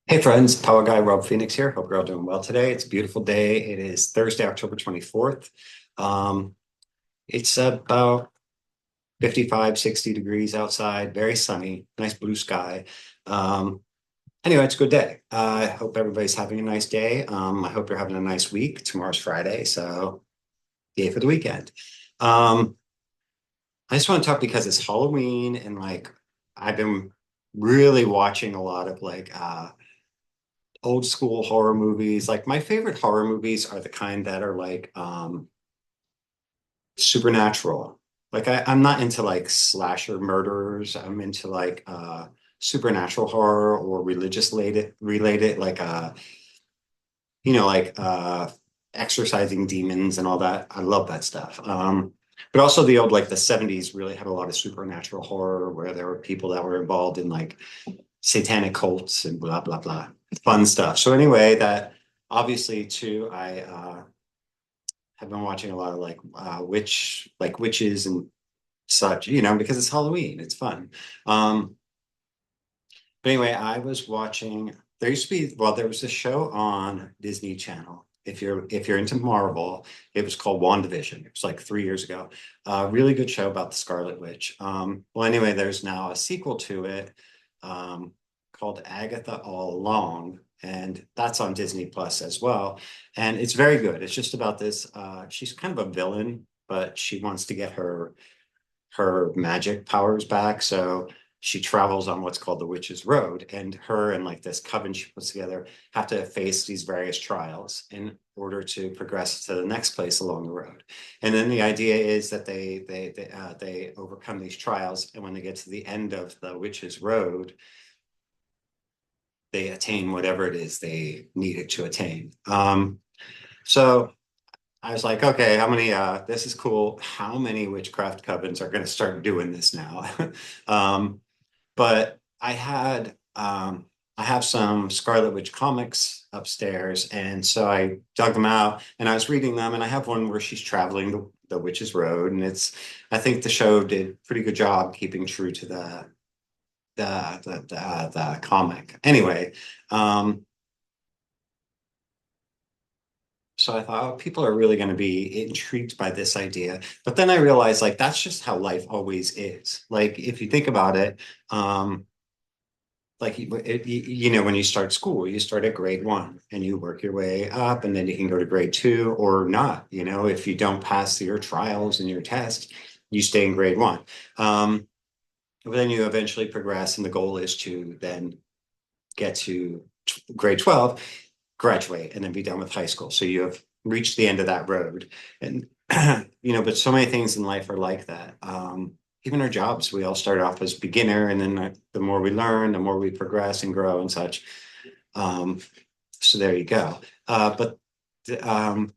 Hey friends, Power Guy Rob Phoenix here. Hope you're all doing well today. It's a beautiful day. It is Thursday, October 24th. Um, it's about 55, 60 degrees outside, very sunny, nice blue sky. Um, anyway, it's a good day. I hope everybody's having a nice day. I hope you're having a nice week. Tomorrow's Friday, so yay for the weekend. Um, I just want to talk because it's Halloween and I've been really watching a lot of old school horror movies. Like my favorite horror movies are the kind that are supernatural. I'm not into like slasher murderers. I'm into supernatural horror or religious related exorcising demons and all that. I love that stuff. But also the old like the 70s really had a lot of supernatural horror where there were people that were involved in like satanic cults and blah blah blah fun stuff. So anyway, that obviously too, I have been watching a lot of witches and such, because it's Halloween, it's fun. um but anyway, I was watching, there used to be, well, there was a show on Disney Channel. If you're into Marvel, it was called WandaVision. It was like 3 years ago. Really good show about the Scarlet Witch. Well, anyway, there's now a sequel to it, um, called Agatha All Along, and that's on Disney Plus as well. And it's very good. It's just about this. She's kind of a villain, but she wants to get her magic powers back. So she travels on what's called the Witch's Road, and her and like this coven she puts together have to face these various trials in order to progress to the next place along the road. And then the idea is that they overcome these trials, and when they get to the end of the Witch's Road, they attain whatever it is they needed to attain. So I was like, okay, how many, this is cool. How many witchcraft covens are going to start doing this now? um, but I have some Scarlet Witch comics upstairs. And so I dug them out and I was reading them. And I have one where she's traveling the Witch's Road. And I think the show did a pretty good job keeping true to the comic. Anyway, um, so I thought, oh, people are really going to be intrigued by this idea. But then I realized, like, that's just how life always is. Like, if you think about it, um, when you start school, you start at grade one and you work your way up, and then you can go to grade two or not. If you don't pass your trials and your test, you stay in grade one. But then you eventually progress, and the goal is to then get to grade 12, graduate, and then be done with high school. So you have reached the end of that road. And, but so many things in life are like that. Even our jobs, we all start off as beginner, and then the more we learn, the more we progress and grow and such. Um, so there you go. But um,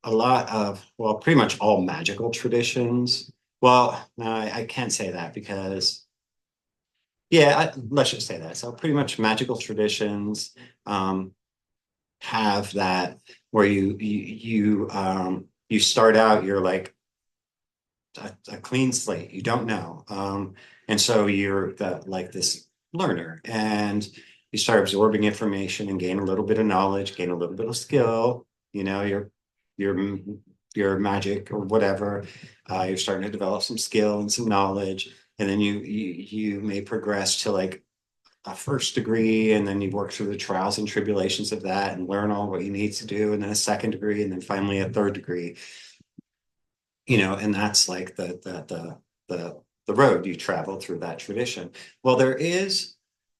a lot of, well, pretty much all magical traditions. Well, no, I can't say that because yeah, let's just say that. So pretty much magical traditions um, have that where you start out, you're like a clean slate. You don't know, and so you're like this learner, and you start absorbing information and gain a little bit of knowledge, gain a little bit of skill. Your your magic or whatever. You're starting to develop some skill and some knowledge, and then you may progress to like a first degree, and then you work through the trials and tribulations of that and learn all what you need to do, and then a second degree, and then finally a third degree. And that's like the road you travel through that tradition. Well, there is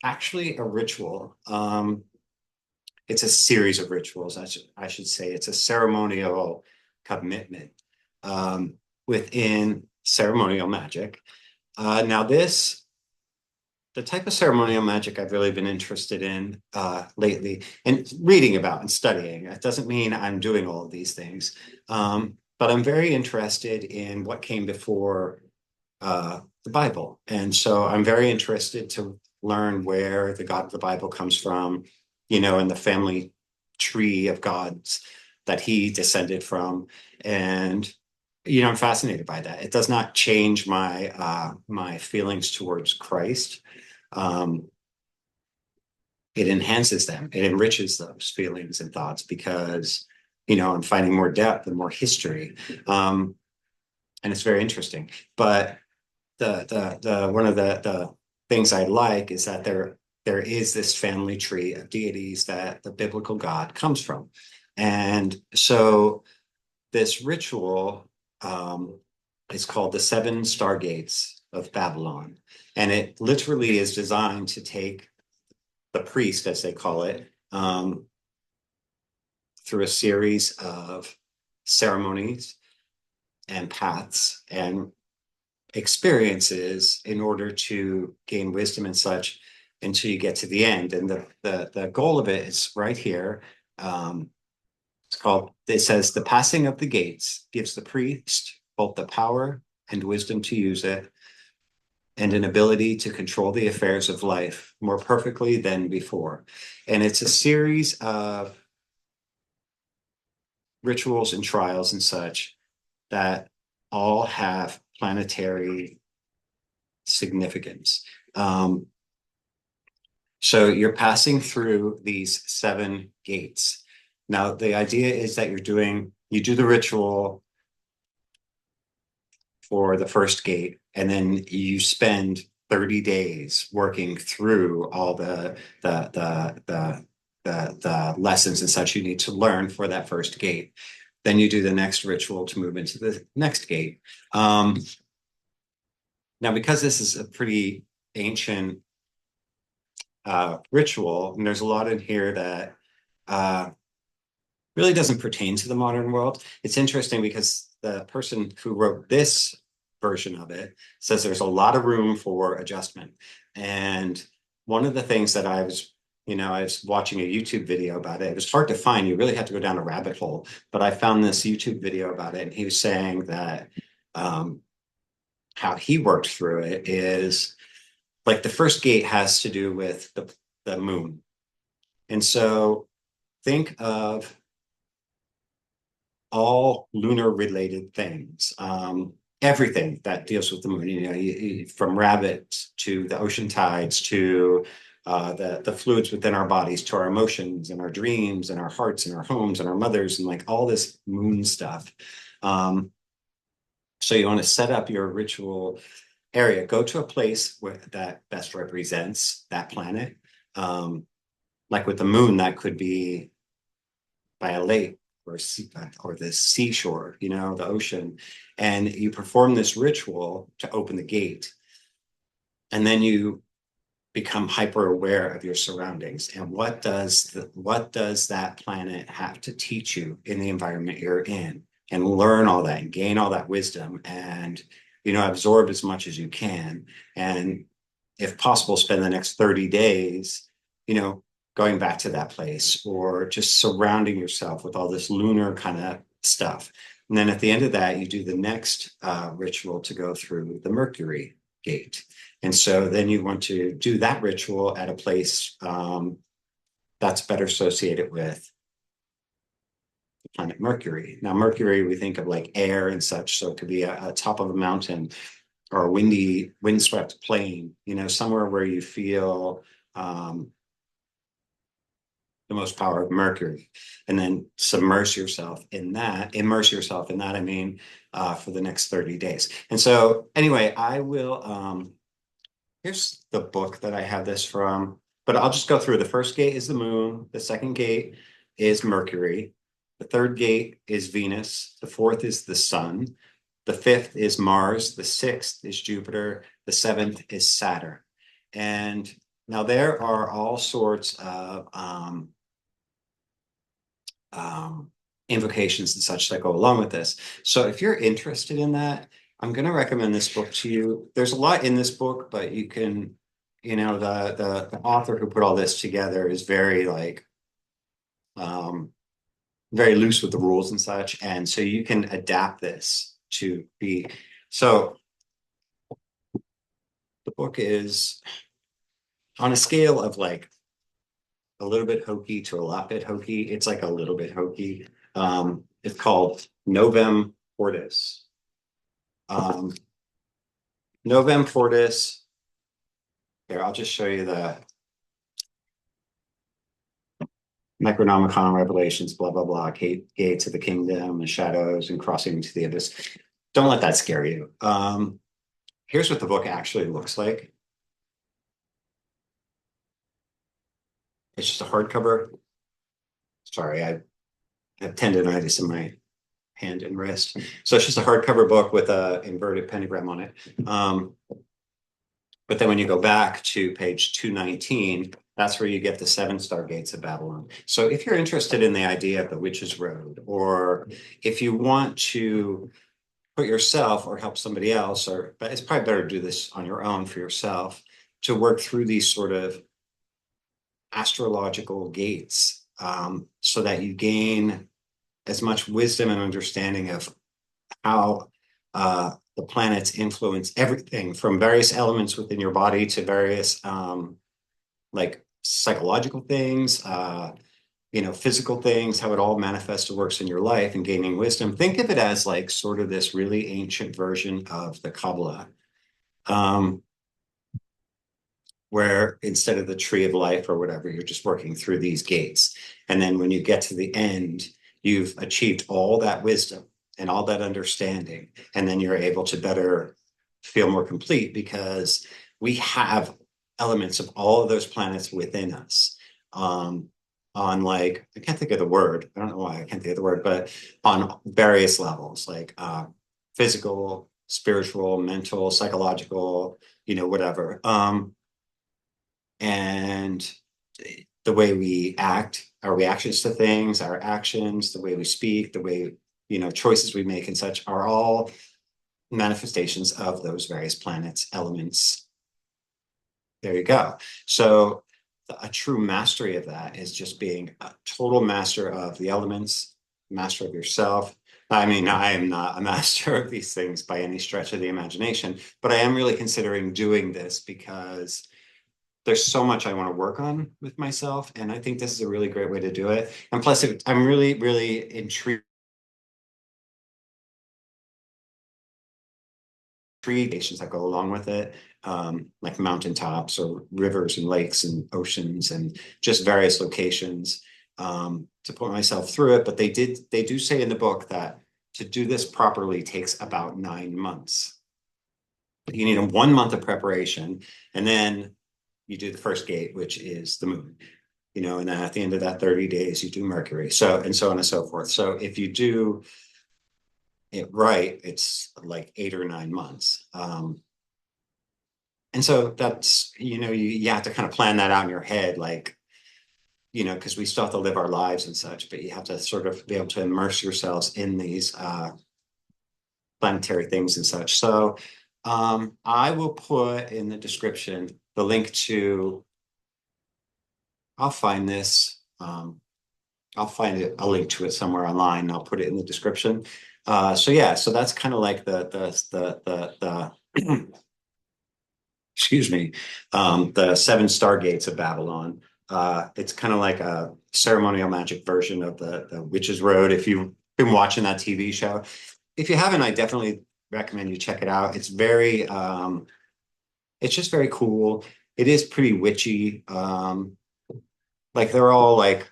actually a ritual. It's a series of rituals. I should say it's a ceremonial commitment within ceremonial magic. Now, the type of ceremonial magic I've really been interested in lately and reading about and studying. It doesn't mean I'm doing all of these things, but I'm very interested in what came before the Bible. And so I'm very interested to learn where the God of the Bible comes from, and the family tree of gods that he descended from. And I'm fascinated by that. It does not change my feelings towards Christ. it enhances them, it enriches those feelings and thoughts because, I'm finding more depth and more history. And it's very interesting. But the one of the things I like is that there is this family tree of deities that the biblical God comes from. And so this ritual is called the Seven Stargates of Babylon. And it literally is designed to take the priest, as they call it, through a series of ceremonies and paths and experiences in order to gain wisdom and such until you get to the end. And the goal of it is right here. It says, the passing of the gates gives the priest both the power and wisdom to use it and an ability to control the affairs of life more perfectly than before. And it's a series of rituals and trials and such that all have planetary significance. So you're passing through these seven gates. Now, the idea is that you do the ritual for the first gate, and then you spend 30 days working through all the lessons and such you need to learn for that first gate. Then you do the next ritual to move into the next gate. Now, because this is a pretty ancient ritual, and there's a lot in here that really doesn't pertain to the modern world. It's interesting because the person who wrote this version of it says there's a lot of room for adjustment. And one of the things that I was watching a YouTube video about it. It was hard to find. You really had to go down a rabbit hole. But I found this YouTube video about it, and he was saying that how he worked through it is like the first gate has to do with the moon. And so think of all lunar related things, everything that deals with the moon, from rabbits to the ocean tides to the fluids within our bodies to our emotions and our dreams and our hearts and our homes and our mothers and like all this moon stuff. So you want to set up your ritual area, go to a place that best represents that planet. Like with the moon, that could be by a lake or the seashore, the ocean. And you perform this ritual to open the gate. And then you become hyper aware of your surroundings and what does that planet have to teach you in the environment you're in, and learn all that and gain all that wisdom and absorb as much as you can, and if possible spend the next 30 days going back to that place or just surrounding yourself with all this lunar kind of stuff. And then at the end of that, you do the next ritual to go through the Mercury gate. And so then you want to do that ritual at a place that's better associated with the planet Mercury. Now, Mercury, we think of like air and such. So it could be a top of a mountain or a windswept plain, somewhere where you feel the most power of Mercury, and then immerse yourself in that, I mean, for the next 30 days. And so anyway, I will, here's the book that I have this from, but I'll just go through. The first gate is the moon. The second gate is Mercury. The third gate is Venus. The fourth is the sun. The fifth is Mars. The sixth is Jupiter. The seventh is Saturn. And now there are all sorts of invocations and such that go along with this. So if you're interested in that, I'm going to recommend this book to you. There's a lot in this book, but you can, the author who put all this together is very very loose with the rules and such. And so you can adapt this to be, so the book is on a scale of like a little bit hokey to a lot bit hokey. It's like a little bit hokey. It's called Novem Fortis. Novem Fortis. Here, I'll just show you Necronomicon, Revelations, blah, blah, blah, gates of the kingdom, the shadows, and crossing into the abyss. Don't let that scare you. Here's what the book actually looks like. It's just a hardcover. Sorry, I have tendonitis in my hand and wrist. So it's just a hardcover book with a inverted pentagram on it. But then when you go back to page 219, that's where you get the seven star gates of Babylon. So if you're interested in the idea of the witch's road, or if you want to put yourself or help somebody else, or but it's probably better to do this on your own for yourself, to work through these sort of astrological gates, so that you gain as much wisdom and understanding of how the planets influence everything from various elements within your body to various like psychological things, physical things, how it all manifests or works in your life, and gaining wisdom. Think of it as like sort of this really ancient version of the Kabbalah, um, where instead of the tree of life or whatever, you're just working through these gates. And then when you get to the end, you've achieved all that wisdom and all that understanding. And then you're able to better feel more complete because we have elements of all of those planets within us. On like, I can't think of the word. I don't know why I can't think of the word, but on various levels, like physical, spiritual, mental, psychological, whatever. And the way we act, our reactions to things, our actions, the way we speak, the way, choices we make and such are all manifestations of those various planets, elements. There you go. So a true mastery of that is just being a total master of the elements, master of yourself. I mean, I am not a master of these things by any stretch of the imagination, but I am really considering doing this because there's so much I want to work on with myself. And I think this is a really great way to do it. And plus, I'm really, really intrigued creations that go along with it, like mountaintops or rivers and lakes and oceans and just various locations, to put myself through it. But they do say in the book that to do this properly takes about 9 months. You need a 1 month of preparation, and then you do the first gate, which is the moon. And then at the end of that 30 days, you do Mercury. So and so on and so forth. So if you do it right, it's like 8 or 9 months. And so that's, you have to kind of plan that out in your head, like, because we still have to live our lives and such, but you have to sort of be able to immerse yourselves in these planetary things and such. So I will put in the description the link to, I'll find this. I'll find it, a link to it somewhere online. I'll put it in the description. So yeah, so that's kind of like the excuse me, the seven stargates of Babylon. It's kind of like a ceremonial magic version of the Witch's Road. If you've been watching that TV show, if you haven't, I definitely recommend you check it out. It's just very cool. It is pretty witchy. Like they're all like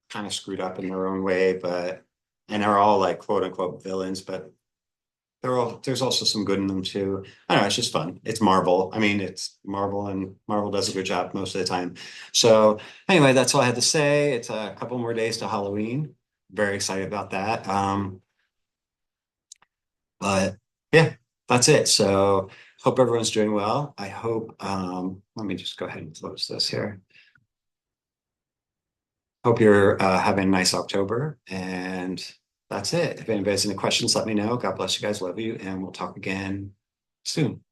kind of screwed up in their own way, and they're all like quote unquote villains, but there's also some good in them too. I don't know, it's just fun. It's Marvel. I mean, it's Marvel and Marvel does a good job most of the time. So anyway, that's all I had to say. It's a couple more days to Halloween. Very excited about that. But yeah, that's it. So hope everyone's doing well. I hope, let me just go ahead and close this here. Hope you're having a nice October, and that's it. If anybody has any questions, let me know. God bless you guys. Love you, and we'll talk again soon.